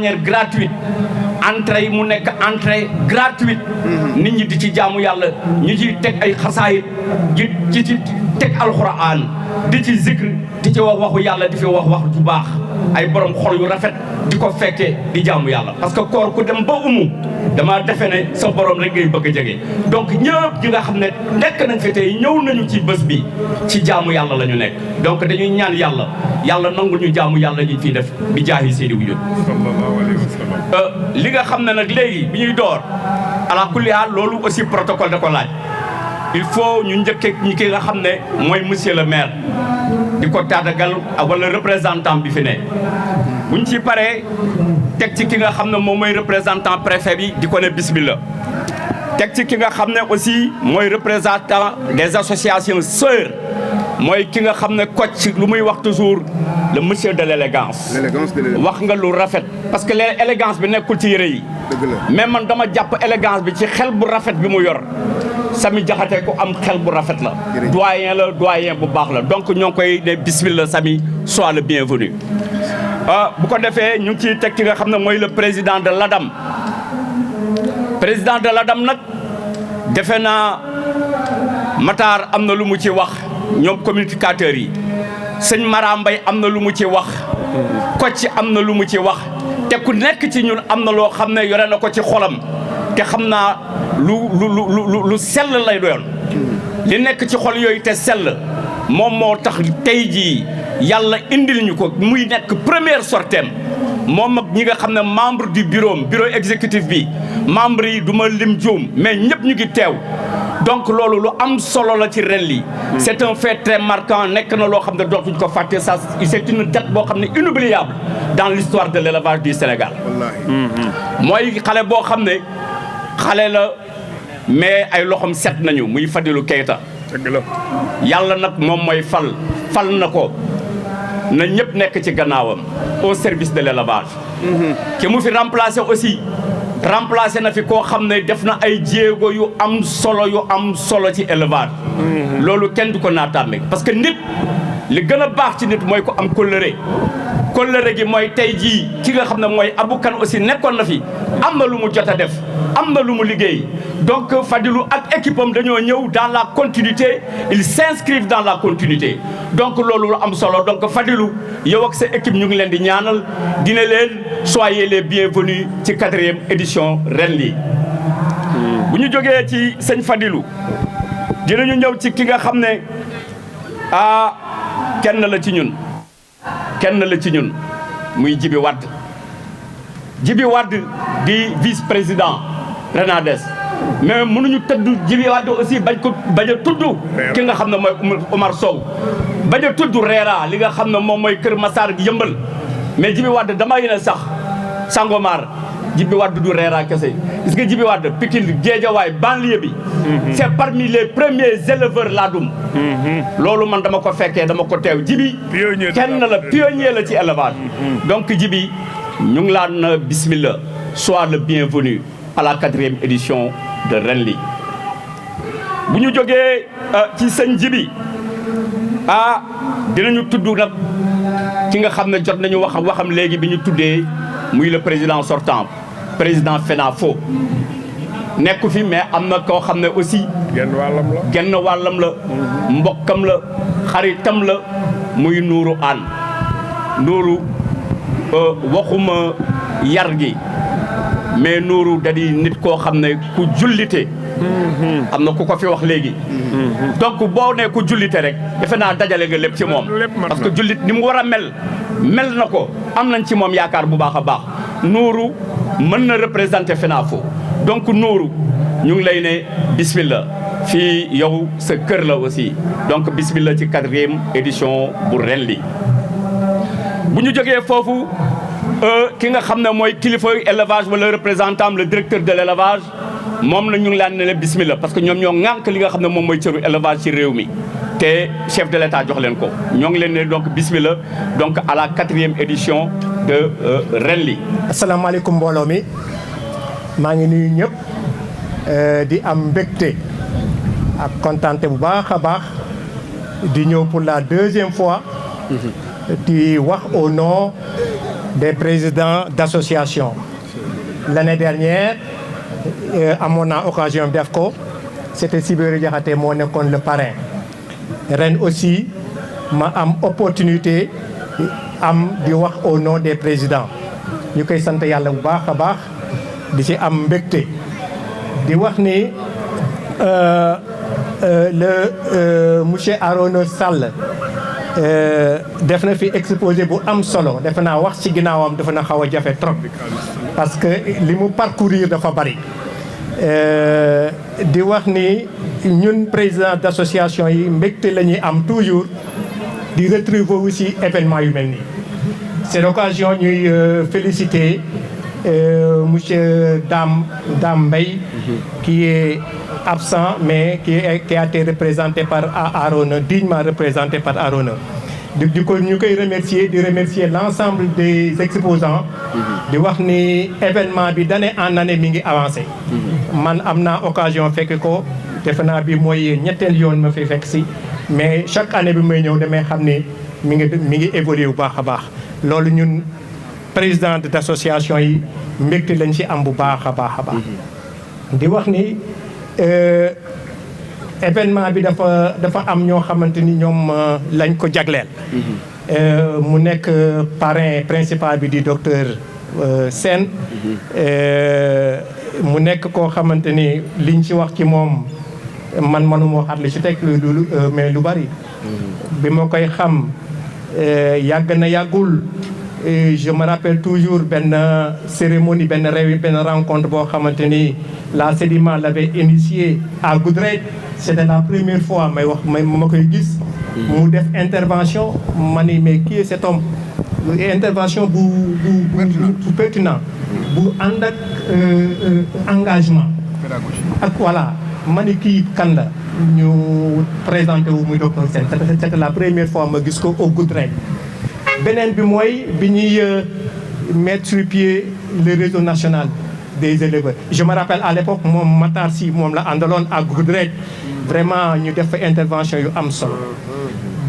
manière gratuite entrée yi mu nekk entrée gratuite nit ñi di ci jaamu yàlla ñu ci teg ay xasaayit di ci teg alxuraan di ci zikr di ci wax waxu yàlla di fi wax wax ju baax ay borom xol yu rafet di ko fekkee di jaamu yàlla parce que koor ku dem ba dama defe ne sa borom rek ngay bëgg a jege donc ñëpp ñi nga xam ne nekk nañ fi tey ñëw nañu ci bés bi ci jaamu yàlla la ñu nekk donc dañuy ñaan yàlla nangul ñu jaamu yàlla ñu fiy def bi jaahi Seydi Wujud sallallahu alayhi wa sallam li nga xam ne nag léegi bi ñuy door ala kulli haal loolu aussi protocole da ko laaj il faut ñu njëkkee ñi ki nga xam ne mooy monsieur le maire di ko taatagal wala représentant bi fi ne buñ ci paree teg ci ki nga xam ne moom mooy représentant préfet bi di ko ne bismillah teg ci ki nga xam ne aussi mooy représentant des associations sœurs mooy ki nga xam ne Kocc lu muy wax toujours le monsieur de l'élégance wax nga lu rafet parce que l'élégance bi nekkul ci yëre yi mais man dama jàpp élégance bi ci xel bu rafet bi mu yor Samy Diakhaté ku am xel bu rafet la doyen bu baax la donc ñoo ngi koy ne bismillah Samy sois le bienvenu bu ko defee ñu ngi ciy teg ki nga xam ne mooy le président de l'ADAM nag defe naa Matar am na lu mu ci wax ñoom communicateurs yi sëñ Mara Mbaye am na lu mu ci wax Kocc am na lu mu ci wax te ku nekk ci ñun am na loo xam ne yore na ko ci xolam te xam naa lu sell lay doon li nekk ci xol yooyu te sell moom moo tax tey jii yàlla indil ñu ko muy nekk première sorteem moom ak ñi nga xam ne membre du bureau exécutif bi membre yi du ma lim juum mais ñëpp ñu ngi teew donc loolu lu am solo la ci ren lii c'est un fait très marquant nekk na loo xam ne dootuñ ko fàtte ça c'est une date boo xam ne inoubliable dans l'histoire de l'élevage du Sénégal mooy xale boo xam ne xale la mais ay loxom set nañu muy Fadilou Keita yàlla nag moom mooy fal na ko na ñëpp nekk ci gannaawam au service de l'élevage ki mu fi remplacé na fi koo xam ne def na ay jéego yu am solo ci élevage loolu kenn du ko naataame parce que nit li gën a baax ci nit mooy ko am kóllëre gi mooy tey jii ki nga xam ne mooy Abou Kane aussi nekkoon na fi am na lu mu jot a def am na lu mu liggéey donc Fadilou ak équipe am dañoo ñëw dans la continuité ils s'inscrivent dans la continuité donc loolu lu am solo donc Fadilou yow ak sa équipe ñu ngi leen di ñaanal dina leen soyez les bienvenus ci 4e édition ren lii bu ñu jógee ci sëñ Fadilou dinañu ñëw ci ki nga xam ne kenn la ci ñun muy Djibi Wade di vice-président Renades mais mënuñu tëdd Djibi Wade aussi bañ a tudd ki nga xam ne mooy Omar Sow bañ a tudd Reera li nga xam ne moom mooy Kër Massar Yëmbal mais Djibi Wade dama yéene sax Sangomar Djibi Wade du Reera kese gis nga Djibi Wade Pikine Guédiawaye banlieue bi c'est parmi les premiers éleveurs laadum loolu man dama ko fekkee dama ko teew Djibi kenn la pionnier la ci élevage donc Djibi ñu ngi laan bismillah sois le bienvenu à la 4e édition de ren li bu ñu jógee ci sëñ Djibi dinañu tudd nag ki nga xam ne jot nañu waxam léegi bi ñu tuddee muy le président sortant président FENAFO nekku fi mais am na koo xam ne aussi genn wàllam la mbokkam la xaritam la muy Nourou Anne Nourou waxuma yar gi mais Nourou da di nit koo xam ne ku jullite am na ku ko fi wax léegi donc boo ne ku jullite rek defe naa dajale nga lépp ci moom parce que jullit ni mu war a mel na ko am nañ ci moom yaakaar bu baax a baax Nourou mën na représenter FENAFO donc Nourou ñu ngi lay ne bismillah fii yow sa kër la aussi donc bismillah ci 4e édition bu ren li bu ñu jógee foofu ki nga xam ne mooy kilifa élevage wala représentant le directeur de l'élevage moom la ñu ngi laan ne bismillah parce que ñoom ñoo ŋànk li nga xam ne moom mooy cëru élevage ci réew mi te chef de l'État jox leen ko ñoo ngi leen ne donc bismillah donc à la 4e édition de ren li asalaamaaleykum mbooloo mi maa ngi nuyu ñëpp di am mbégte ak kontaante bu baax a baax di ñëw pour la 2e fois di wax au nom des présidents d'associations. L'année dernière, à mon occasion d'EFCO, c'était Sibéry Diakhaté moo nekkoon le parrain. Ren aussi ma am opportunité am di wax au nom des présidents ñu koy sant yàlla bu baax a baax di ci am mbégte di wax ni monsieur Arona Sall def na fi exposé bu am solo defe naa wax ci ginnaawam dafa na xaw a jafe trop parce que li mu parcourir dafa bari di wax ni ñun président d'association yi mbégte la ñuy am toujours di retrouver aussi événement yu mel nii. C'est l'occasion ñuy féliciter monsieur Dame Mbaye qui est absent mais qui a été représenté par Arona, dignement représenté par Arona. di ko ñu koy remercier di remercier l'ensemble des exposants di wax ni événement bi d'année en année mi ngi avancé. Man am naa occasion fekk ko defe naa bi mooy ñetteel yoon ma fi fekk si mais chaque année bi may ñëw damay xam ni mi ngi évoluer bu baax a baax. loolu ñun président d'association yi mbégte lañ ci am bu baax a baax a baax. di wax ni événement bi dafa am ñoo xamante ni ñoom lañ ko jagleel. mu nekk parrain principal bi di docteur Sène. mu nekk koo xamante ni liñ ci wax ci moom man manuma waxaat li ci teg mais lu bari. bi ma koy xam yàgg na yàggul. Je me rappelle toujours benn cérémonie benn rencontre boo xamante ni la Sedima l'avait initié à Goudrette. C'était la première fois may wax ma koy gis. mu def intervention ma ni mais qui est cet homme. intervention bu pertinent. bu ànd ak engagement. ak voilà ma ni kii kan la. ñu présenté wu muy docteur Sène c'était la première fois ma gis ko au Goudrette. beneen bi mooy bi ñuy mettre sur pied le réseau national des éleveurs. Je me rappelle à l'époque moom Matar Sy moom la àndaloon ak Goudrette vraiment ñu def fa intervention yu am solo.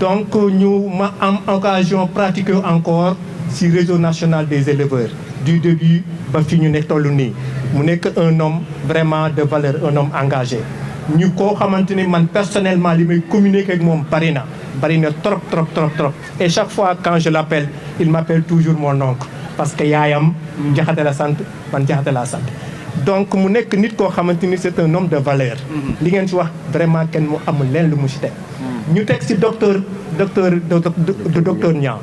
donc ñu ma am occasion pratiquer encore ci réseau national des éleveurs du début ba fi ñu nekk tollu nii mu nekk un homme vraiment de valeur un homme engagé. ñu koo xamante ni man personnellement li may communiquer ak moom bari na trop. Et chaque fois quand je l'appelle il m'appelle toujours mon oncle parce que yaayam Jaxate la sant man Jaxate laa sant. donc mu nekk nit koo xamante ni c'est un homme de valeur. li ngeen ci wax vraiment kenn mu amul leen lu mu ci teg. ñu teg ci docteur Niang.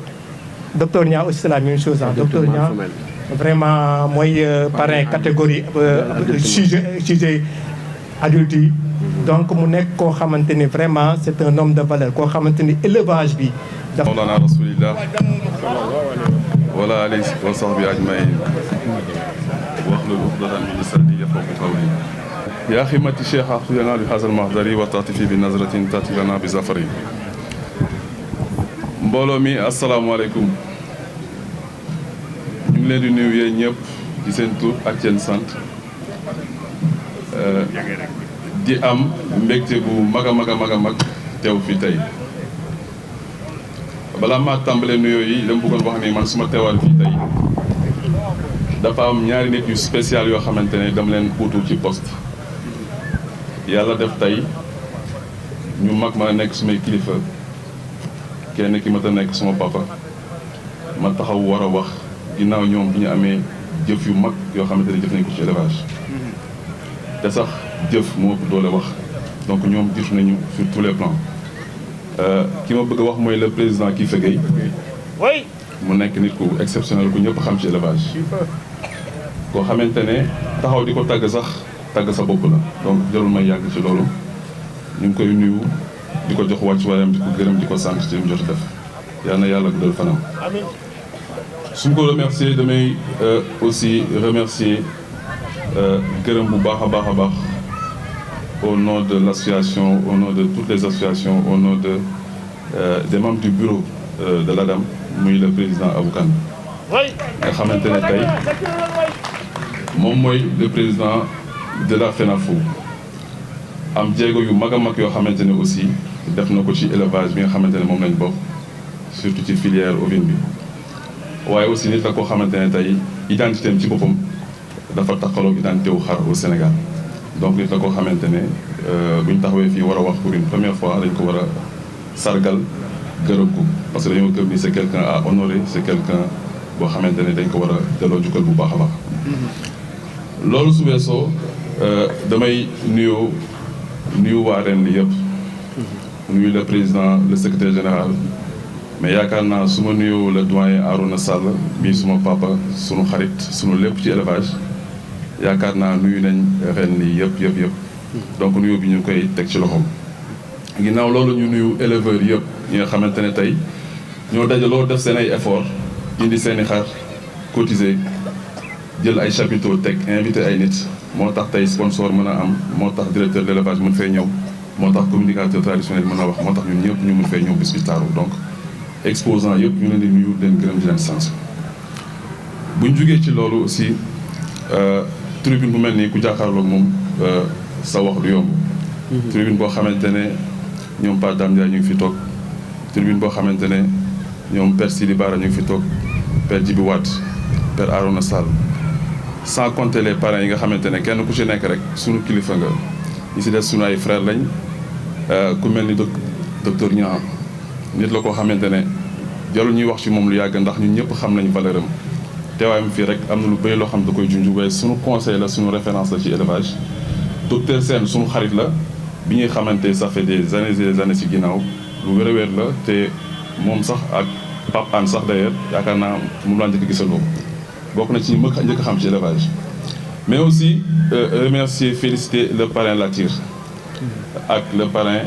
docteur Niang aussi c'est la même chose ah. docteur Niang vraiment mooy parrain catégorie sujet adulte yi. donc mu nekk koo xamante ni vraiment c'est un homme de valeur koo xamante ni élevage bi. mawlana rasulillah wala alayhi wa sahbi ajmain wahlul uqdatan min lisani yafqahu qawli ya khimati cheikh axtuyana bi hadha al mahdari wa tatifi bi nazratin tati lana bi zafari. mbooloo mi asalaamaaleykum ñu ngi leen di nuyu yéen ñëpp ci seen tur ak seen sant. di am mbégte bu mag a teew fi tey balaa maa tàmbalee nuyoo yi dama bëggoon wax ni man suma teewal fii tey dafa am ñaari nit yu spécial yoo xamante ne dama leen uutu ci poste yàlla def tey ñu mag ma nekk sumay kilifa kenn ki ma ta nekk suma papa ma taxaw war a wax ginnaaw ñoom bu ñu amee jëf yu mag yoo xamante ne jëf nañ ko ci élevage te sax jëf moo ëpp doole wax donc ñoom jëf nañu sur tous les plans ki ma bëgg a wax mooy le président Kifa Gueye mu nekk nit ku exceptionnel ku ñëpp xam ci élevage koo xamante ne taxaw di ko tàgg sax tàgg sa bopp la donc jarul may yàgg ci loolu ñu ngi koy nuyu di ko jox wàcc waayam di ko gërëm di ko sant ci li mu jot a def yal na yàlla guddal fanam suñ ko remercier damay aussi remercier gërëm bu baax a baax au nom de l'association, au nom de toutes les associations, au nom des membres du bureau de l'ADAM, muy le président Aboukan. nga xamante ne tey moom mooy le président de la FENAFO am jéego yu mag a mag yoo xamante ne aussi def na ko ci élevage bi nga xamante ne moom lañ bokk surtout ci filière ovine bi waaye aussi nit la koo xamante ne tey identité am ci boppam dafa taxaloo identité wu xar au Sénégal donc nit la koo xamante ne bu ñu taxawee fii war a wax pour une première fois dañ ko war a sargal gërëm ko parce que dañoo gëm ni c'est quelqu'un à honorer c'est quelqu'un boo xamante ne dañ ko war a delloo jukkal bu baax a baax. loolu su weesoo damay nuyu waa ren li yëpp nuyu le président le secrétaire général mais yaakaar naa su ma nuyoo le doyen Arouna Sall bii suma papa sunu xarit sunu lépp ci élevage yaakaar naa nuyu nañ ren li yëpp donc nuyu bi ñu ngi koy teg ci loxoom. ginnaaw loolu ñu nuyu éleveurs yëpp ñi nga xamante ne tey ñoo dajaloo def seen ay effort indi seen i xar cotiser jël ay chapiteaux teg invité ay nit moo tax tey sponsor mën a am moo tax directeur de l'élevage mën fay ñëw moo tax communicateur traditionnel mën a wax moo tax ñun ñëpp ñu mën fay ñëw bis bi taaru donc exposant yëpp ñu leen di nuyu leen gërëm di leen sant. buñ jugee ci loolu aussi tribune bu mel nii ku jàkkaarloog moom sa wax du yomb. tribune boo xamante ne ñoom Pape Dame Ndiaye ñu ngi fi toog tribune boo xamante ne ñoom Père Sidi Bara ñu ngi fi toog Père Djibi Wade Père Arouna Sall sans compter les parents yi nga xamante ne kenn ku ci nekk rek sunu kilifa nga ñi si des sunu ay frère lañ ku mel ni docteur Niang nit la koo xamante ne jarul ñuy wax ci moom lu yàgg ndax ñun ñëpp xam nañu valeur am teewaayam fii rek am na lu bëri loo xam da koy junj waaye sunu conseil la sunu référence la ci élevage docteur Sène sunu xarit la bi ñuy xamante ça fait des années et des années ci ginnaaw lu wér a wér la te moom sax ak Pape Anne sax d'ailleurs yaakaar naa moom laa njëkk a gisandoo bokk na ci ñi njëkk a xam ci élevage mais aussi remercier féliciter le parrain Latir ak le parrain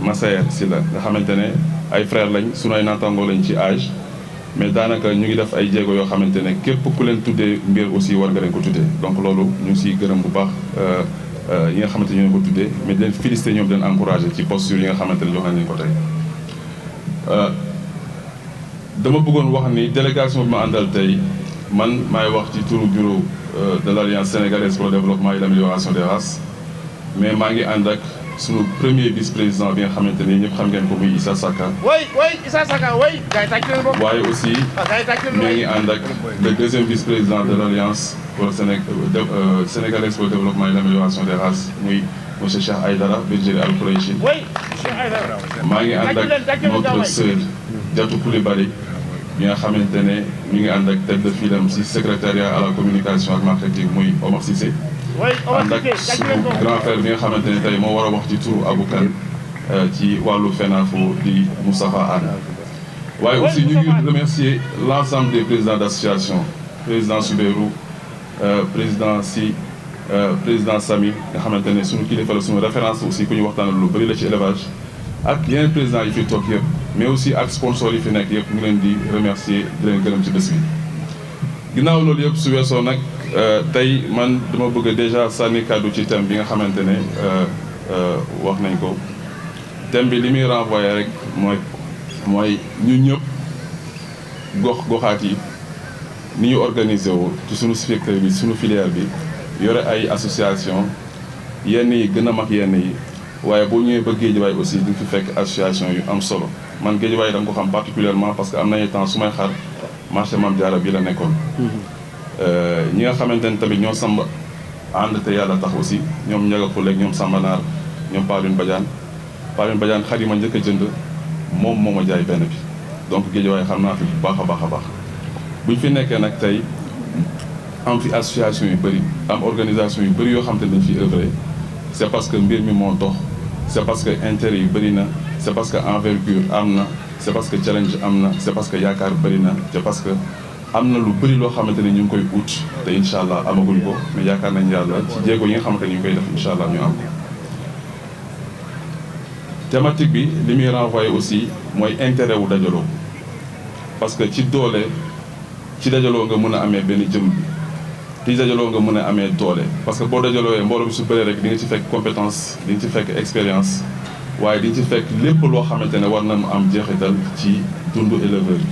Massaer Sylla nga xamante ne ay frères lañ sunu ay naataangoo lañ ci âge mais daanaka ñu ngi def ay jéego yoo xamante ne képp ku leen tuddee mbir aussi war nga leen ko tuddee donc loolu ñu ngi siy gërëm bu baax yi nga xamante ne ñoo ko tuddee mais di leen féliciter ñoom di leen encourager ci posture yi nga xamante ne jox nañ leen ko tey. dama bëggoon wax ni délégation bi ma àndal tey man maay wax ci turu bureau de l'Alliance sénégalaise pour le développement et l'amélioration des races mais maa ngi ànd ak sunu premier vice-président bi nga xamante ni ñëpp xam ngeen ko muy Issa Saka. Issa Saka waaye aussi maa ngi ànd ak le deuxième vice-président de l'Alliance pour le sénégalaise pour le développement et l'amélioration des races muy monsieur Cheikh Aïdara Bergerie Al Khoureychi. maa ngi ànd ak notre sœur Diatou Coulibaly bi nga xamante ne mi ngi ànd ak tête de file am si secrétariat à la communication ak marketing muy Omar Cissé. ànd ak suñu grand frère bi nga xamante ne tey moo war a wax ci turu Abou Kane ci wàllu FENAFO di Moustapha Anne. waaye aussi ñu ngi remercier l'ensemble des présidents d'association président Souberou président président Sami nga xamante ne suñu kilifa la suñu référence aussi ku ñu waxtaanal lu bëri la ci élevage ak yeneen présidents yi fi toog yëpp mais aussi ak sponsors yi fi nekk yëpp ñu leen di remercier di leen gërëm ci bés bi. ginnaaw loolu yëpp su weesoo nag tey man dama bëgg déjà sànni kàddu ci thème bi nga xamante ne wax nañ ko thème bi li muy renvoyer rek mooy ñun ñëpp goxaat yi ni ñu organiser wu ci suñu secteur bi suñu filière bi yore ay association yenn yi gën a mag yenn yi waaye boo ñëwee ba Guédiawaye aussi di nga fi fekk association yu am solo man Guédiawaye da nga ko xam particulièrement parce que am nañu temps su may xar marché Mame Diarra bi la nekkoon ñi nga xamante ne tamit ñoo samba ànd te yàlla tax aussi ñoom ñaga xuleeg ñoom Sambanaar ñoom Paline Badiane xar yi ma njëkk a jënd moom moo ma jaay benn bi donc Guédiawaye xam naa fi bu baax a baax buñ fi nekkee nag tey am fi association yu bëri am organisation yu bëri yoo xam te ne dañ fi œuvrer c'est parce que mbir mi moo dox c'est parce que intérêt yu bëri na c'est parce que envergure am na c'est parce que challenge am na c'est parce que yaakaar bëri na c'est parce que am na lu bëri loo xamante ne ñu ngi koy ut te incha allah amaguñ ko mais yaakaar nañ yàlla ci jéego yi nga xamante ne ñu ngi koy def incha allah ñu am ko. thématique bi li muy renvoyer aussi mooy intérêt wu dajaloo parce que ci doole ci dajaloo nga mën a amee benn jëm bi ci dajaloo nga mën a amee doole parce que boo dajalooyee mbooloo bi su bëree rek di nga ci fekk compétence di nga ci fekk expérience waaye di nga ci fekk lépp loo xamante ne war na mu am jeexital ci dundu éleveur bi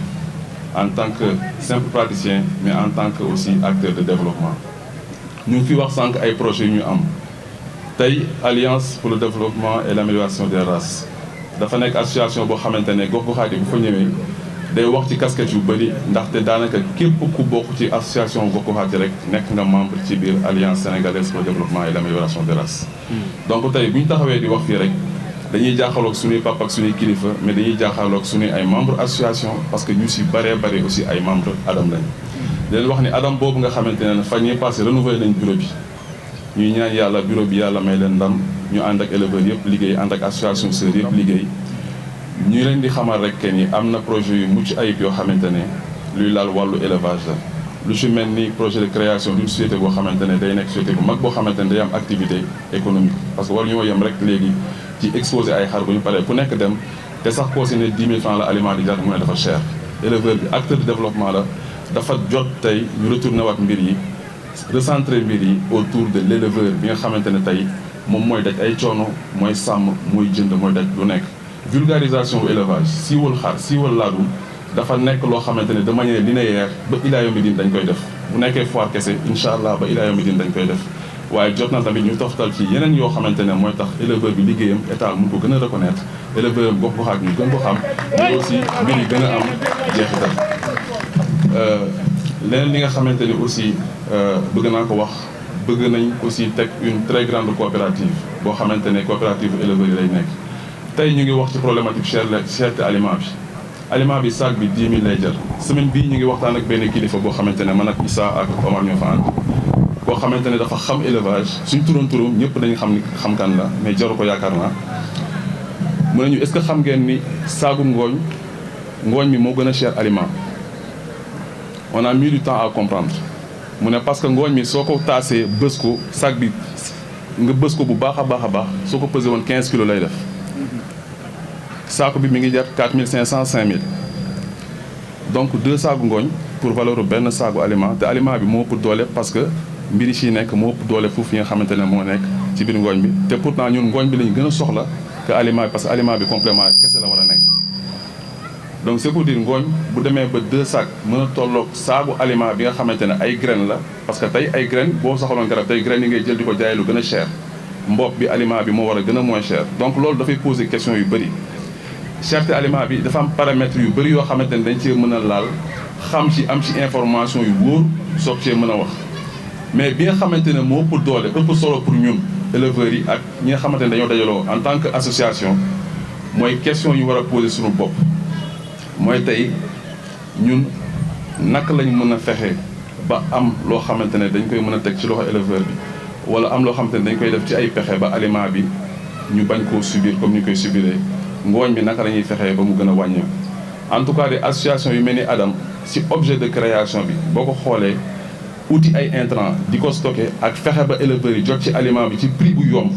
en tant que simple praticien mais en tant que aussi acteur de développement. ñu ngi fi wax sànq ay projets yu ñu am tey Alliance pour le développement et l'amélioration des races dafa nekk association boo xamante ne gox-goxaat yi bu fa ñëwee day wax ci casquette yu bëri ndaxte daanaka képp ku bokk ci association gox-goxaat rek nekk nga membre ci biir alliance sénégalaise pour le développement et l'amélioration des races. donc tey bu ñu taxawee di wax fii rek dañuy jaaxaloog suñuy papa ak suñuy kilifa mais dañuy jaaxaloog suñuy ay membre association parce que ñu si bëree bëri aussi ay membre adam lañ di leen wax ni adam boobu nga xamante ne fan yii passé renouvelé nañ bureau bi ñuy ñaan yàlla bureau bi yàlla may leen ndam ñu ànd ak éleveurs yëpp liggéey ànd ak association sœurs yëpp liggéey ñu leen di xamal rek que ni am na projet yu mucc ayib yoo xamante ne luy laal wàllu élevage la lu ci mel ni projet de création d'une société boo xamante ne day nekk société bu mag boo xamante ne day am activité économique parce que war ñoo yem rek léegi ci exposé ay xar bu ñu paree ku nekk dem te sax koo si ne 10 000 francs la aliment di jar mu ne dafa cher éleveur bi acteur de développement la dafa jot tey ñu retourné waat mbir yi recentrer mbir yi autour de l'éleveur bi nga xamante ne tey moom mooy daj ay coono mooy sàmm mooy jënd mooy daj lu nekk vulgarisation bu élevage siiwal xar siiwal laadum dafa nekk loo xamante ne de manière linéaire ba ilaa yawmi diin dañ koy def bu nekkee foire kese incha allah ba ilaa yawmi diin dañ koy def waaye jot na tamit ñu toftal ci yeneen yoo xamante ne mooy tax éleveur bi liggéeyam état mun ko gën a reconnaître éleveur am gox-goxaat ñu gën ko xam mais aussi mbir yi gën a am jeexital leneen li nga xamante ni aussi bëgg naa ko wax bëgg nañ aussi teg une très grande coopérative boo xamante ne coopérative éleveurs yi lay nekk tey ñu ngi wax ci problématique cherté aliment bi sac bi 10 000 lay jar semaine bii ñu ngi waxtaan ak benn kilifa boo xamante ne man ak Issa ak Omar ñoo fa ànd koo xamante ne dafa xam élevage suñ turam ñëpp dañu xam kan la mais jaru ko yaakaar naa mu ne ñu est-ce que xam ngeen ni saagum ngooñ mi moo gën a cher aliment on a mis du temps à comprendre mu ne parce que ngooñ mi soo ko taasee bës ko sac bi nga bës ko bu baax a baax soo ko pesé woon 15 kilos lay def saako bi mi ngi jar 4500 5000 donc 2 saaku ngooñ pour valeur benn saaku aliment te aliment bi moo ëpp doole parce que mbiri ci nekk moo ëpp doole foofu yi nga xamante ne moo nekk ci biir ngooñ bi te pourtant ñun ngooñ bi lañu gën a soxla que aliment bi parce que aliment bi complément kese la war a nekk donc c'est pour dire ngooñ bu demee ba 2 sacs mën a tolloog saaku aliment bi nga xamante ne ay graines la parce que tey ay graines boo soxaloon garab tey graines yi ngay jël di ko jaay lu gën a cher mbopp bi aliment bi moo war a gën a moins cher donc loolu dafay poser question yu bëri cherté aliment bi dafa am paramètres yu bëri yoo xamante ne dañ cee mën a laal xam ci am ci information yu wóor soog cee mën a wax mais bi nga xamante ne moo ëpp doole ëpp solo pour ñun éleveurs yi ak ñi nga xamante ne dañoo dajaloo en tant que association mooy question yu war a poser suñu bopp mooy tey ñun naka lañ mën a fexe ba am loo xamante ne dañ koy mën a teg ci loxo éleveur bi wala am loo xamante ne dañ koy def ci ay pexe ba aliment bi ñu bañ koo subir comme ni koy subiree ngooñ bi naka la ñuy fexee ba mu gën a wàññeeku en tout cas des associations yu mel ni Adam ci objet de création bi boo ko xoolee outil ay intrants di ko stocké ak fexe ba éleveurs yi jot ci aliment bi ci prix bu yomb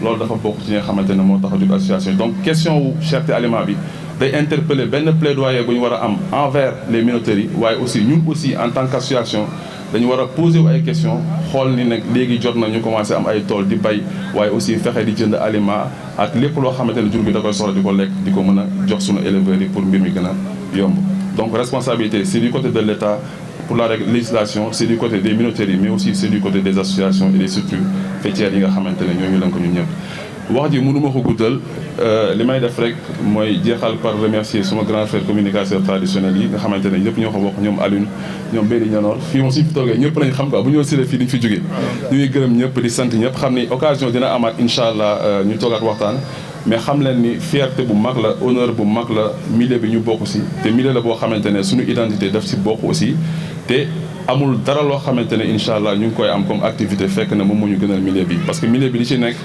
loolu dafa bokk ci nga xamante ne moo tax a jóg association donc question wu cherté aliment bi day interpeller benn plaidoyer bu ñu war a am envers les minoteries waaye aussi ñun aussi en tant qu'association dañu war a poser wu ay questions xool ni nag léegi jot na ñu commencé am ay tool di bay waaye aussi fexe di jënd aliment ak lépp loo xamante ne jur gi da koy soxla di ko lekk di ko mën a jox sunu éleveurs yi pour mbir mi gën a yomb donc responsabilité c'est du côté de l'État pour la législation c'est du côté des minoteries mais aussi c'est du côté des associations et des structures faîtières yi nga xamante ne ñooñu lañ ko ñun ñëpp wax ji mënuma ko guddal li may def rek mooy jeexal par remercier suma grand frère communicateur traditionnel yi nga xamante ne ñëpp ñoo ko bokk ñoom Alioune ñoom Bédi Ñanor fii moom suñu fi toogee ñëpp lañ xam quoi bu ñëw siré fii dañu fi jógee ñu ngi gërëm ñëpp di sant ñëpp xam ni occasion dina amaat incha allah ñu toogaat waxtaan mais xam leen ni fierté bu mag la honneur bu mag la milieu bi ñu bokk si te milieu la boo xamante ne suñu identité daf si bokk aussi te amul dara loo xamante ne incha allah ñu ngi koy am comme activité fekk na moom moo ñu gënal milieu bi parce que milieu bi li ci nekk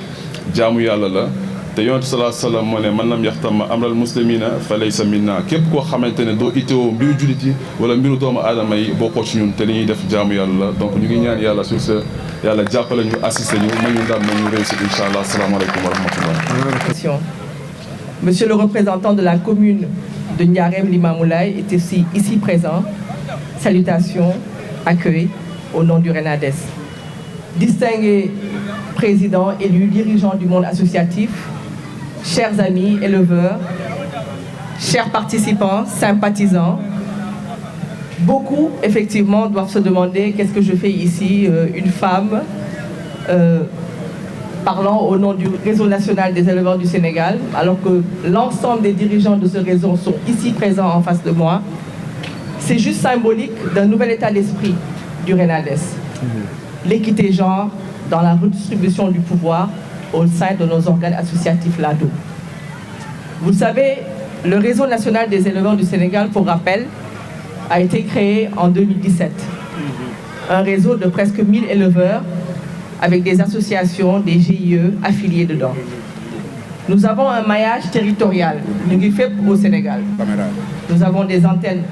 jaamu yàlla la te yonent sallallahu alayhi wasallam moo ne man lam yaxtam amral muslimina fa laysa minna képp koo xamante ne doo itteewoo mbiru jullit yi wala mbiru doomu aadama yi bokkoo ci ñun te li ñuy def jaamu yàlla la donc ñu ngi ñaan yàlla sur ce yàlla jàppale ñu assisté ñu ma ñu ndam na ñu réussir incha allah asalaamaaleykum wa rahmatullah. Monsieur le représentant de la commune de Ndiarème Limamoulaye est ici présent. Salutations, accueil au nom du RENADES. Distingué président, élu, dirigeant du monde associatif, chers amis éleveurs, chers participants, sympathisants, beaucoup effectivement doivent se demander qu'est-ce que je fais ici, une femme parlant au nom du réseau national des éleveurs du Sénégal, alors que l'ensemble des dirigeants de ce réseau sont ici présents en face de moi. C'est juste symbolique d'un nouvel état d'esprit du RENADES. L'équité genre dans la redistribution du pouvoir au sein de nos organes associatifs LADO. Vous le savez, le réseau national des éleveurs du Sénégal, pour rappel, a été créé en 2017. Un réseau de presque 1000 éleveurs avec des associations, des GIE affiliés dedans. Nous avons un maillage territorial, au Sénégal. Nous avons des antennes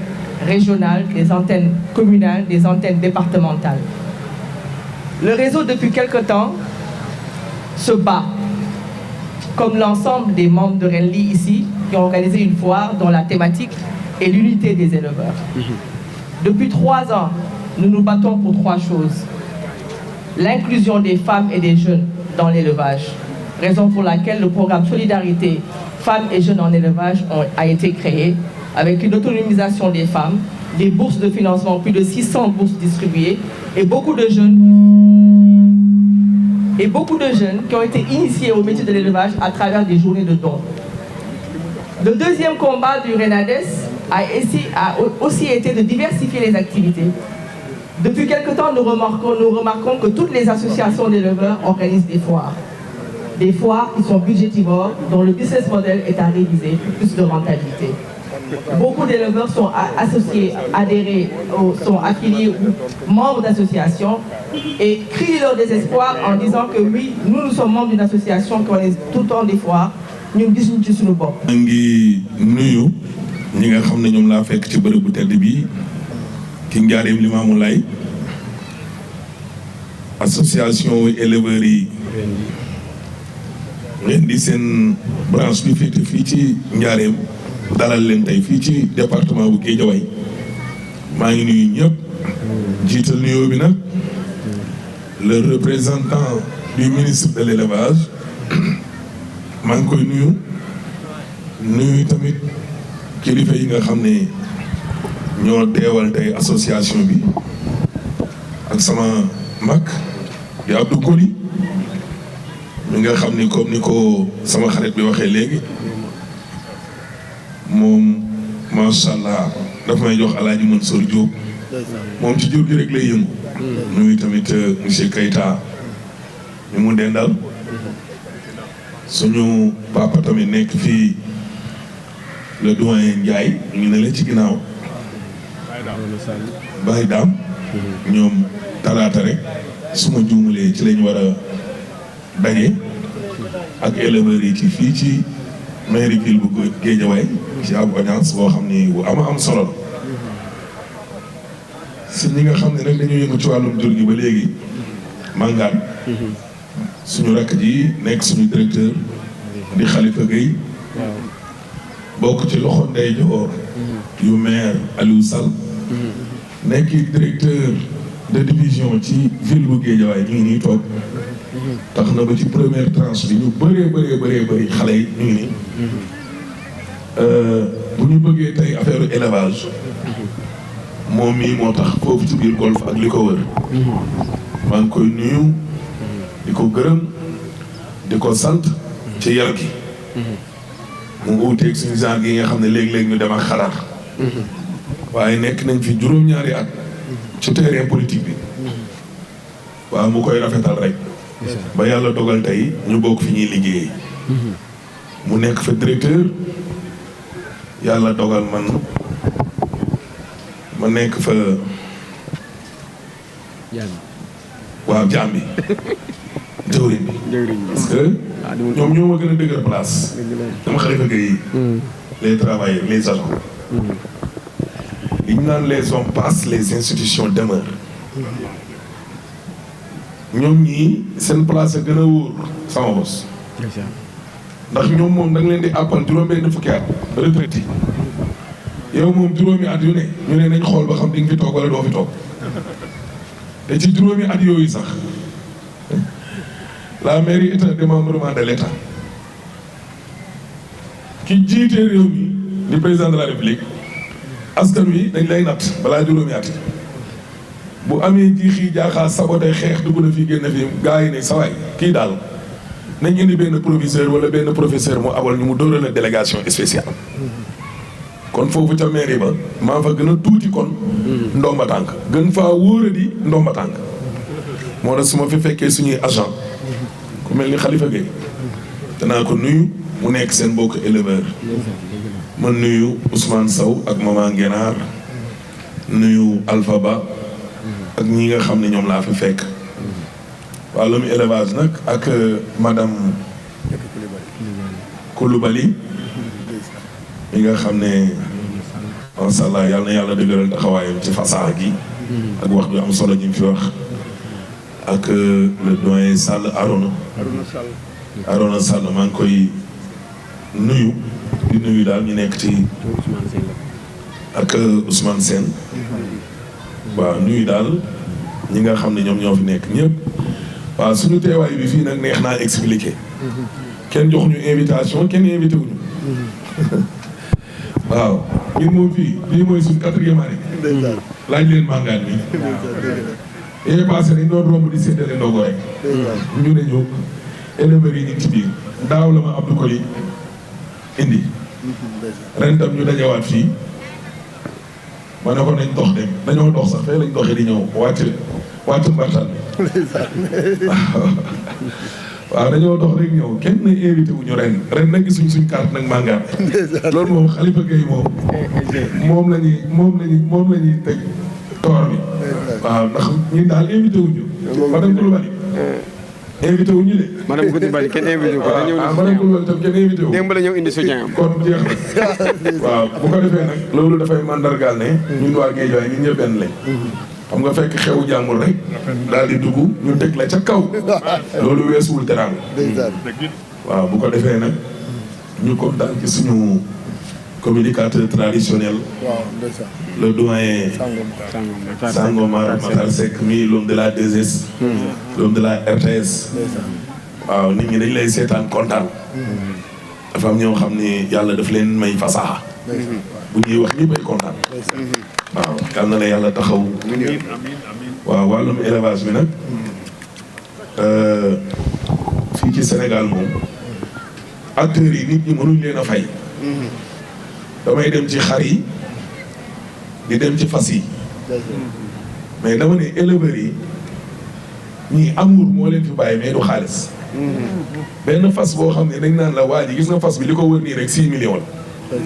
régionales, des antennes communales, des antennes départementales. Le réseau, depuis quelque temps, se bat, comme l'ensemble des membres de RENLI ici, qui ont organisé une foire dont la thématique est l'unité des éleveurs. Depuis 3 ans, nous nous battons pour 3 choses. L'inclusion des femmes et des jeunes dans l'élevage, raison pour laquelle le programme Solidarité Femmes et Jeunes en élevage a été créé, avec une autonomisation des femmes, des bourses de financement, plus de 600 bourses distribuées, et beaucoup de jeunes qui ont été initiés au métier de l'élevage à travers des journées de dons. Le deuxième combat du RENADES a aussi été de diversifier les activités. Depuis quelque temps, nous remarquons que toutes les associations d'éleveurs organisent des foires. Des foires qui sont budgétivores, dont le business model est à réviser pour plus de rentabilité. Beaucoup d'éleveurs sont associés, adhérés, sont affiliés ou membres d'associations et crient leur désespoir en disant que oui, nous sommes membres d'une association qui organise tout le temps des foires. Nous disons que nous sommes bons. ñi nga xam ne ñoom laa fekk ci bërëb bu tedd bi ki Njaareem Limamoulaye association éleveurs yi ngeen di seen branche bi féete fii ci Njaareem dalal leen tey fii ci département bu Guédiawaye maa ngi nuyu ñëpp jiital nuyoo bi nag le représentant du ministre de l'élevage maa ngi koy nuyu tamit kilifa yi nga xam ne ñoo teewal tey association bi ak sama mag di Abdou Koli mi nga xam ni comme ni ko sama xarit bi waxee léegi moom macha allah daf may jox Alaaji Mansour Diop moom ci jur gi rek lay yëngu. nuyu tamit monsieur Keita mi mu dendal suñu papa tamit nekk fii le doyen Ndiaye ñu ngi ne la ci ginnaaw Baye Dame ñoom talaata rek suma juumalee ci lañ war a daje ak éleveurs yi ci fii ci mairie ville bu Guédiawaye ci ab audience boo xam ni bu am solo si ñi nga xam ne nag dañoo yëngu ci wàllum jur gi ba léegi Mangane suñu rakk ji nekk suñu directeur di Khalifa Gueye bokk ci loxo ndeyjoor yu maire Aliou Sall nekk directeur de division ci ville bu Guédiawaye ñu ngi nii toog tax na ba ci première tranche bi ñu bëree xale yi ñu ngi nii bu ñu bëggee tey affaire élevage moom mii moo tax foofu ci biir golf ak li ko wër maa ngi koy nuyu di ko gërëm di ko sant ci yar gi mu uuteeg suñu genre gi nga xam ne léeg-léeg ñu dem ak xalaat waaye nekk nañ fi juróom-ñaari at ci terrain politique bi waaw mu koy rafetal rek ba yàlla dogal tey ñu bokk fi ñuy liggéeyee mu nekk fa directeur yàlla dogal ma nekk fa waaw jaam bi jëwriñ bi parce que ñoom ñoo ma gën a dëgër place dama Khalifa Gueye les travailleurs les agents li ñu naan les hommes passent les institutions demeurent ñoom ñii seen place a gën a wóor sama bos ndax ñoom moom da nga leen di àppal juróom-benn fukki at retraité yow moom juróomi at yu ne ñu ne nañ xool ba xam di nga fi toog wala doo fi toog te ci juróomi at yooyu sax la mairie est un démembrement de l'État ki jiite réew mi di président de la République askan wi dañ lay natt balaa juróomi at bu amee jiixi jaaxaa saboté xeex dugg na fii génn fii gars yi ne sawaay kii daal nañ indi benn proviseur wala benn professeur mu abal ñu mu dóoral a délégation spéciale kon foofu ca mairie ba maa fa gën a tuuti kon ndomba tànk gën faa wóoradi ndomba tànk moo tax su ma fi fekkee suñuy agent ku mel ni Khalifa Gueye danaa ko nuyu mu nekk seen mbokk éleveur ma nuyu Ousmane Sow ak Maman Ngenaar nuyu Alpha Ba ak ñi nga xam ne ñoom laa fi fekk wàllum élevage nag ak madame Coulibaly mi nga xam ne macha allah yàlla na yàlla dëgëral taxawaayam ci fasaxa gi ak wax ju am solo ñu fi wax ak le doyen Sall Arona Sall maa ngi koy nuyu di nuyu daal ñu nekk ci ak Ousmane Sène waaw nuyu daal ñi nga xam ne ñoom ñoo fi nekk ñëpp waaw suñu teewaay bi fii nag neex naa expliqué kenn jox ñu invitation kenn invité wuñu waaw ñun moom fii lii mooy suñu 4e année laaj leen màngaan bi yee passé dañ doon romb di séddale ndogo rek ñu ne ñu éleveurs yi ñu ngi ci biir daaw la ma Abdou Koli indi ren tam ñu dajawaat fii ma ne ko nañ dox dem dañoo dox sax fee lañ doxee di ñëw wàcc mbartal bi waaw dañoo dox rek ñëw kenn na invité wu ñu ren nag gisuñ suñ carte nag màngaan loolu moom Khalifa Gueye moom la ñuy teg toor bi waaw ndax ñun daal invité wu ñu madame Coulibaly invité wu ñu de madame Coulibaly kenn invité wu ko madame Coulibaly tam kenn invité wu démb la ñëw indi soutien am kon jeex na waaw bu ko defee nag loolu dafay mandargaal ne ñun waa Guédiawaye ñun ñëpp benn lañ xam nga fekk xewu jàmbur rek daal di dugg ñu teg la ca kaw loolu weesuwul teraanga waaw bu ko defee nag ñu kontaan ci suñu communicateur traditionnel le doyen Sangomar Matar Seck mi l'homme de la 2S l'homme de la RTS waaw nit ñi dañ lay seetaan kontaan dafa am ñoo xam ne yàlla daf leen may fasaxa bu ñuy wax ñëpp ay kontaan waaw yal na la yàlla taxaw waaw wàllum élevage bi nag fii ci Sénégal moom acteurs yi nit ñi mënuñ leen a fay damay dem ci xar yi di dem ci fas yi mais dama ne éleveurs yi ñii amour moo leen fi bàyyi mais du xaalis benn fas boo xam ne dañ naan la waa ji gis nga fas bi li ko wër nii rek 6 millions la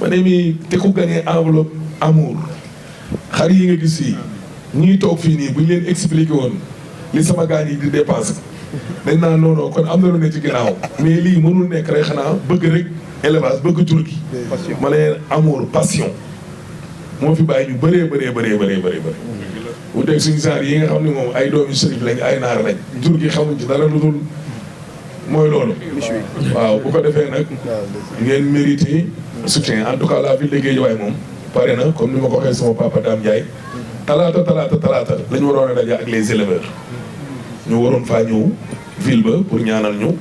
ma ne mi te ku gagné enveloppe amour xar yi nga gis fii ñuy toog fii nii buñ leen expliqué woon li sama gars yi di dépensé dañ naan non kon am na lu ne ci ginnaaw mais lii mënul nekk rek xanaa bëgg rek élevage bëgg jur gi ma leen amour passion moo fi bàyyi ñu bëree bu teg suñu genre yi nga xam ne moom ay doomi sërif lañ ay naar lañ jur gi xamuñ ci dara lu dul mooy loolu waaw bu ko defee nag ngeen mérité soutien en tout cas la ville de Guédiawaye moom pare na comme ni ma ko waxee sama papa Dame Ndiaye talaata la ñu waroon a daje ak les éleveurs ñu waroon faa ñëw ville ba pour ñaanal ñu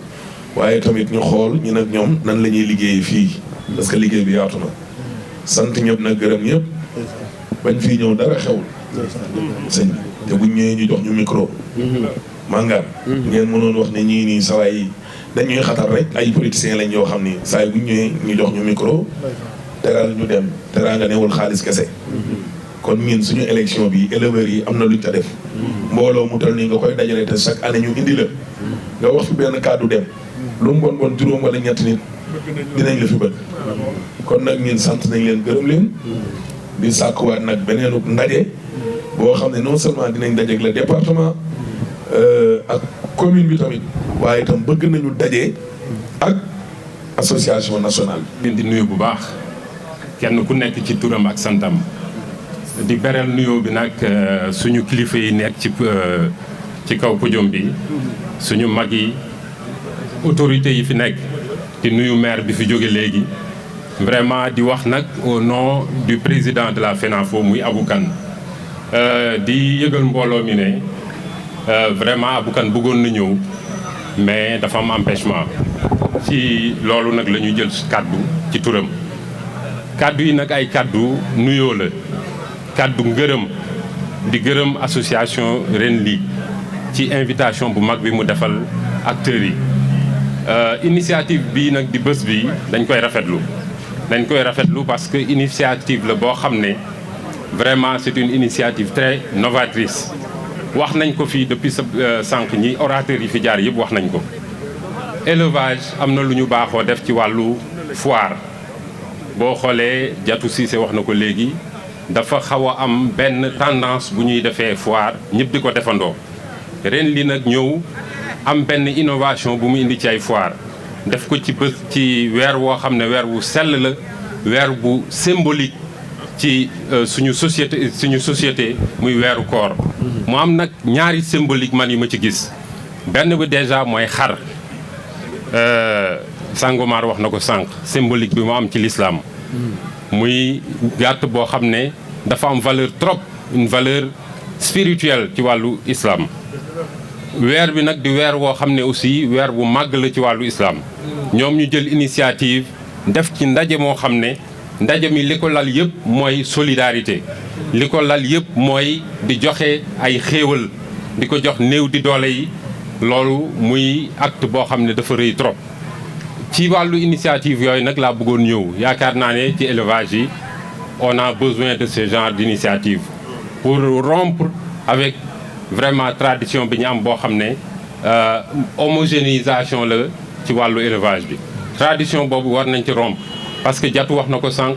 waaye tamit ñu xool ñu nag ñoom nan la ñuy liggéeyee fii parce que liggéey bi yaatu na sant ñëpp nag gërëm ñëpp bañ fii ñëw dara xewul sëñ te buñ ñëwee ñu jox ñu micro mangaan ngeen mënoon wax ne ñii nii sawaay yi dañuy xatar rek ay politiciens lañ yoo xam ni saa yi buñ ñëwee ñu jox ñu micro teral ñu dem teraa nga newul xaalis kese kon ñun suñu élection bi éleveurs yi am na luñ ca def mbooloo mu tal nii nga koy dajale te chaque année ñu indi la nga wax fi benn kàddu dem lu mu bon juróom wala ñett nit dinañ la fi bëgg kon nag ñun sant nañ leen gërëm leen di sàkkuwaat nag beneenu ndaje boo xam ne non seulement dinañ daje ak le département ak commune bi tamit waaye itam bëgg nañu daje ak association nationale bi. leen di nuyu bu baax kenn ku nekk ci turam ak santam di beral nuyoo bi nag suñu kilifa yi nekk ci kaw podium bi suñu mag yi autorités yi fi nekk di nuyu maire bi fi jóge léegi vraiment di wax nag au nom du président de la FENAFO muy Abou Kane di yëgal mbooloo mi ne vraiment Abou Kane bëggoon na ñëw mais dafa am empêchement ci loolu nag la ñuy jël kàddu ci turam kàddu yi nag ay kàddu nuyoo la kàddu ngërëm di gërëm association Ren Li ci invitation bu mag bi mu defal acteurs yi. Initiative bii nag di bés bi dañ koy rafetlu parce que initiative la boo xam ne vraiment c'est une initiative très novatrice. wax nañ ko fii depuis sànq ñi orateurs yi fi jaar yëpp wax nañ ko. élevage am na lu ñu baaxoo def ci wàllu foire boo xoolee Diatou Cissé wax na ko léegi dafa xaw a am benn tendance bu ñuy defee foire ñëpp di ko defandoo ren li nag ñëw am benn innovation bu mu indi ci ay foire def ko ci bés ci weer woo xam ne weer wu sell la weer bu symbolique ci suñu société muy weeru koor mu am nag ñaari symbolique man yu ma ci gis benn bi déjà mooy xar Sangomar wax na ko sànq symbolique bi mu am ci l'islam muy gàtt boo xam ne dafa am valeur trop une valeur spirituelle ci wàllu islam weer bi nag di weer woo xam ne aussi weer bu màgg la ci wàllu islam ñoom ñu jël initiative def ci ndaje moo xam ne ndaje mi li ko lal yëpp mooy solidarité li ko lal yëpp mooy di joxe ay xéewal di ko jox néew di doole yi loolu muy acte boo xam ne dafa rëy trop ci wàllu initiative yooyu nag laa bëggoon ñëw yaakaar naa ne ci élevage yi on a besoin de ce genre d'initiative pour rompre avec vraiment tradition bi ñu am boo xam ne homogénéisation la ci wàllu élevage bi tradition boobu war nañ ci rompre parce que Diatou wax na ko sànq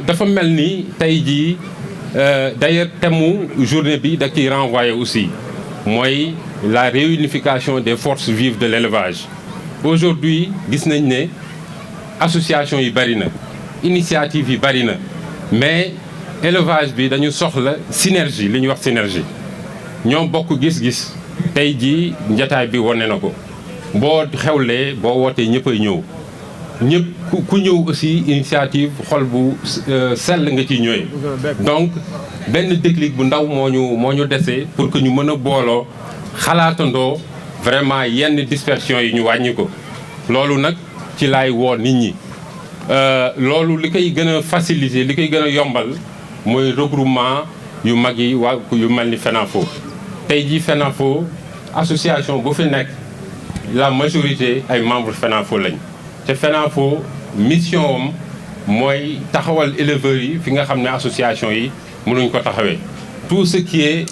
dafa mel ni tey jii d'ailleurs thème mu journée bi da ciy renvoyer aussi mooy la réunification des forces vives de l'élevage aujourd'hui gis nañ ne association yi bari na initiative yi bari na mais élevage bi dañu soxla synergie li ñuy wax synergie ñoom bokk gis-gis tey jii njataay bi wane na ko boo xewlee boo wootee ñëppay ñëw ñëpp ku ñëw aussi initiative xol bu sell nga ciy ñëwee donc benn déclic bu ndaw moo ñu dese pour que ñu mën a booloo xalaatandoo vraiment yenn dispersion yi ñu wàññi ko loolu nag ci laay woo nit ñi loolu li koy gën a faciliter li koy gën a yombal mooy regroupement yu mag yi waa yu mel ni FENAFO tey jii FENAFO association bu fi nekk la majorité ay membres FENAFO lañ te FENAFO mission am mooy taxawal éleveurs yi fi nga xam ne association yi mënuñ ko taxawee tout ce qui est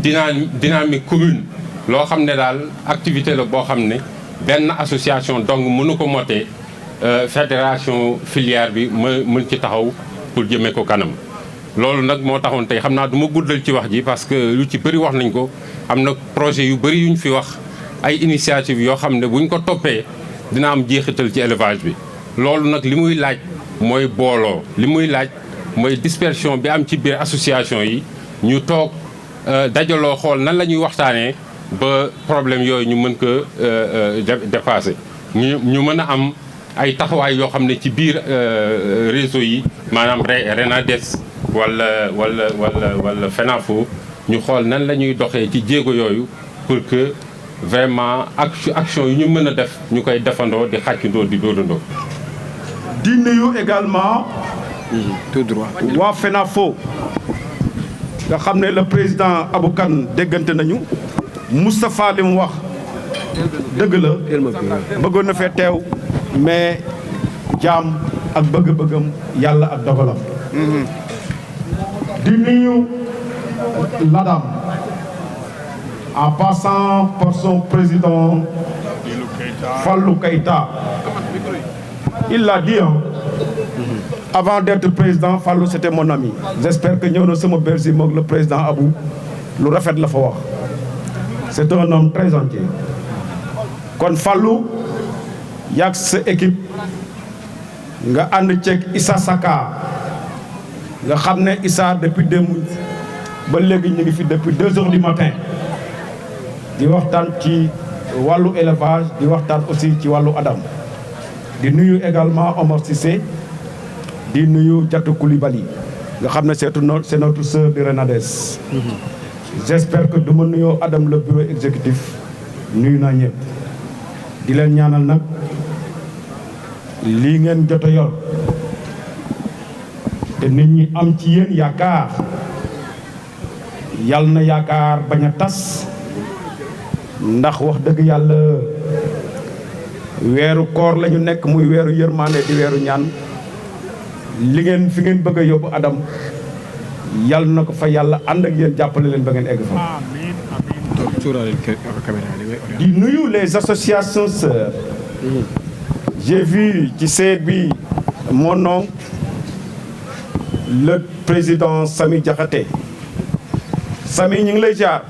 dynamique commune loo xam ne daal activité la boo xam ne benn association donc mënu ko motee fédération filière bi mën ci taxaw pour jëmee ko kanam loolu nag moo taxoon tey xam naa du ma guddal ci wax ji parce que lu ci bëri wax nañ ko am na projet yu bëri yuñ fi wax ay initiative yoo xam ne buñ ko toppee dina am jeexital ci élevage bi loolu nag li muy laaj mooy booloo li muy laaj mooy dispersion bi am ci biir association yi ñu toog dajaloo xool nan la ñuy waxtaanee ba problème yooyu ñu mën ko dépasser ñu mën a am ay taxawaay yoo xam ne ci biir réseau yi maanaam RENADES wala FENAFO ñu xool nan la ñuy doxee ci jéego yooyu pour que vraiment action yu ñu mën a def ñu koy defandoo di xàccandoo di dóorandoo. di nuyu également tout droit waa FENAFO nga xam ne le président Abou Kane déggante nañu Moustapha li mu wax dëgg la bëggoon na fee teew mais jaam ak bëgg-bëggam yàlla ak dogalam di nuyu l'ADAM en passant par son président Fallou Keïta. Il l'a dit, hein. Avant d'être président, Fallou c'était mon ami. J'espère que ñëw na sama bersi moog le président Abou lu rafet la fa wax. C'est un homme très entier. kon Fallou yàgg sa équipe nga ànd ceeg Issa Saka nga xam ne Issa depuis démb ba léegi ñu ngi fi depuis 2 heures du matin di waxtaan ci wàllu élevage di waxtaan aussi ci wàllu Adam di nuyu également Omar Cissé di nuyu Diatou Coulibaly nga xam ne c'est notre sœur de Renades. J'espère que du ma nuyoo Adam le bureau exécutif nuyu naa ñëpp di leen ñaanal nag lii ngeen jot a yor te nit ñi am ci yéen yaakaar yal na yaakaar bañ a tas ndax wax dëgg yàlla weeru koor la ñu nekk muy weeru yërmande di weeru ñaan li ngeen fi ngeen bëgg a yóbbu Adam yàlla na ko fa yàlla ànd ak yéen jàppale leen ba ngeen egg fa. di nuyu les associations sœurs. J'ai vu ci seet bi mon nom le président Sami Diakhaté. Sami ñu ngi lay jaar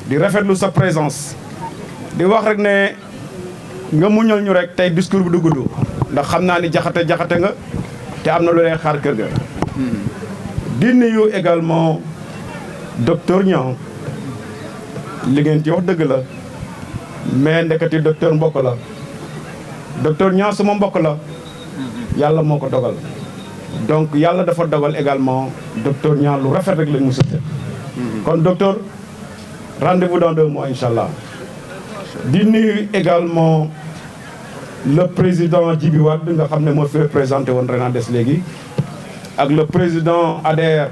di rafetlu sa présence di wax rek ne nga muñal ñu rek tey discours bi du gudd ndax xam naa ni jaxate nga te am na lu lay xaar kër ga. di nuyu également docteur Niang li ngeen ci wax dëgg la mais ndekati docteur mbokk la docteur Niang suma mbokk la yàlla moo ko dogal donc yàlla dafa dogal également docteur Niang lu rafet rek lañ musate kon docteur rendez-vous dans 2 mois incha allah. di nuyu également le président Djibi Wade nga xam ne moo fi représenté woon Renades léegi ak le président ADER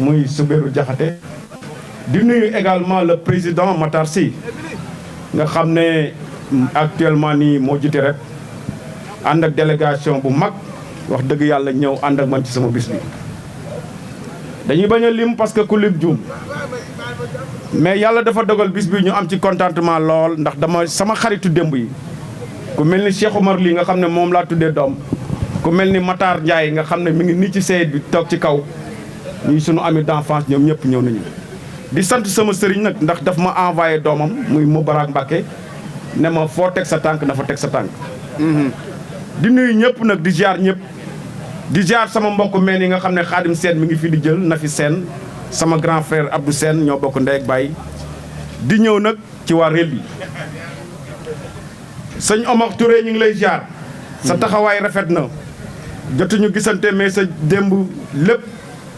muy Soubérou Diakhaté. di nuyu également le président Matar Sy nga xam ne actuellement nii moo jiite rek ànd ak délégation bu mag wax dëgg yàlla ñëw ànd ak man ci sama bis bi. dañuy bañ a lim parce que ku lim juum mais yàlla dafa dogal bis bi ñu am ci contentement lool ndax dama sama xaritu démb yi ku mel ni Cheikh Omar lii nga xam ne moom laa tuddee doom ku mel ni Matar Ndiaye nga xam ne mi ngi nii ci seyit bi toog ci kaw ñuy sunu ami d'enfance ñoom ñëpp ñëw nañu. di sant sama sëriñ nag ndax daf ma envoyé doomam muy Moubarak Mbacké ne ma foo teg sa tànk na fa teg sa tànk. di nuyu ñëpp nag di ziar ñëpp di ziar sama mbokk meen yi nga xam ne Khadim Sène mi ngi fii di jël na fi Sène sama grand frère Abdou Sène ñoo bokk ndey ak baay di ñëw nag ci waa réel yi sëñ Omar Touré ñu ngi lay ziar. sa taxawaay rafet na jotuñu gisante mais sa démb lépp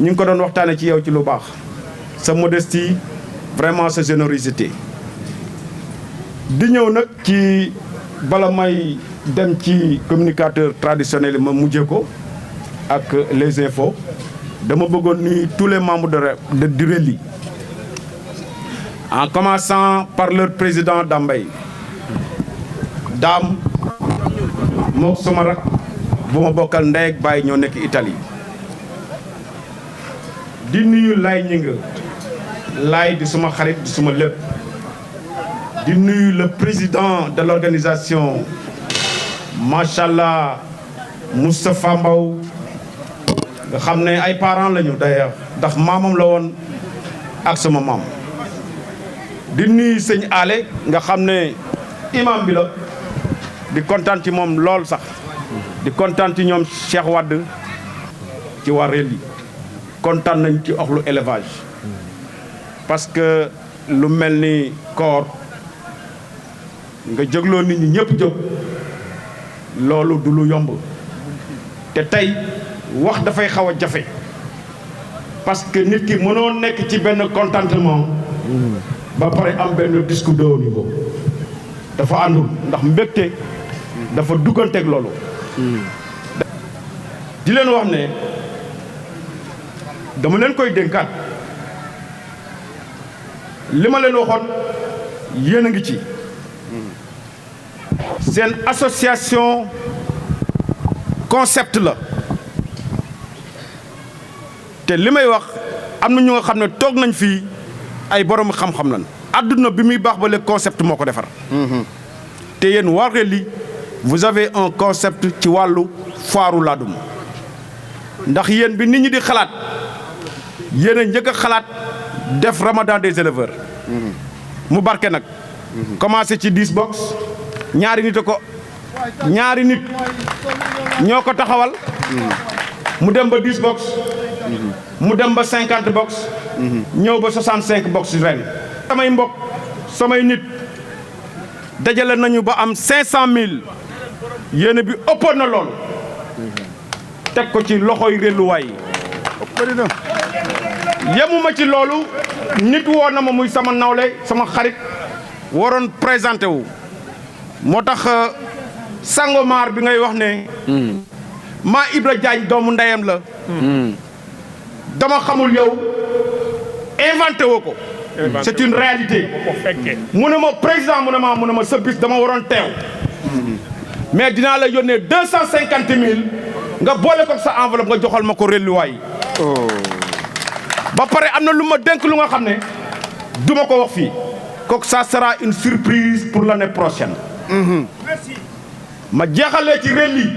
ñu ngi ko doon waxtaane ci yow ci lu baax. sa modestie vraiment sa générosité di ñëw nag ci bala may dem ci communicateur traditionnel yi ma mujjee ko ak les infos dama bëggoon nuyu tous les membres du RELI en commençant par leur président Dambay Dame mook sama rak bu ma bokkal ndey ak baay ñoo nekk Italie di nuyu Lay Ñinga Laay di suma xarit di suma lépp di nuyu le président de l'organisation machallah Moustapha Mbaw nga xam ne ay parents lañu d'ailleurs ndax maamam la woon ak sama maam di nuyu sëñ Ale nga xam ne imam bi la di kontaan ci moom lool sax di kontaan ci ñoom Cheikh Wade ci waa RELI kontaan nañ ci oxlu élevage parce que lu mel ni koor nga jógloo nit ñi ñëpp jóg loolu du lu yomb te tey wax dafay xaw a jafe parce que nit ki mënoo nekk ci benn contentement ba pare am benn discours de haut niveau dafa àndul ndax mbégte dafa dugganteeg loolu di leen wax ne dama leen koy dénkaat li ma leen waxoon yéen a ngi ci seen association concept la te li may wax am na ñu nga xam ne toog nañ fii ay borom xam-xam lan adduna bi muy baax ba le concept moo ko defar te yéen waa RELI vous avez un concept ci wàllu foiru laadum ndax yéen bi nit ñi di xalaat yéen a njëkk a xalaat def ramadan des éleveurs mu barke nag commencé ci 10 box ñaari nit ñoo ko taxawal mu dem ba 10 box mu dem ba 50 box ñëw ba 65 box ren samay mbokk samay nit dajale nañu ba am 500000 yéene bi ëppoon na lool teg ko ci loxoy relluwaay yemuma ci loolu nit woo na ma muy sama nawle sama xarit waroon présenté wu moo tax Sangomar bi ngay wax ne maa Ibra Diagne doomu ndeyam la dama xamul yow inventé woo ko c'est une réalité mu ne ma président mu ne ma sa bis dama waroon teew mais dinaa la yónnee 250 000 nga boole ko sa enveloppe nga joxal ma ko relluwaay ba pare am na lu ma dénk lu nga xam ne du ma ko wax fii kooku ça sera une surprise pour l'année prochaine ma jeexalee ci relli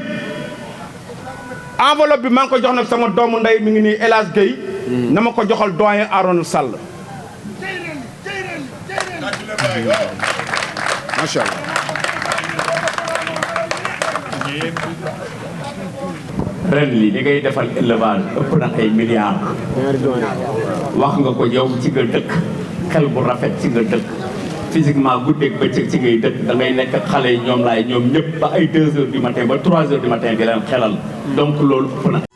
enveloppe bi maa ngi ko jox nag sama doomu ndey mi ngi nii El Hadj Gueye na ma ko joxal doyen Arona Sall macha allah. ren li ngay defal élevage ëpp na ay milliards wax nga ko yow ci nga dëkk xel bu rafet ci nga dëkk physiquement guddeeg bëccëg ci ngay dëkk da ngay nekk ak xale yi ñoom ñëpp ba ay 2 heures du matin ba 3 heures du matin di leen xelal donc loolu ëpp na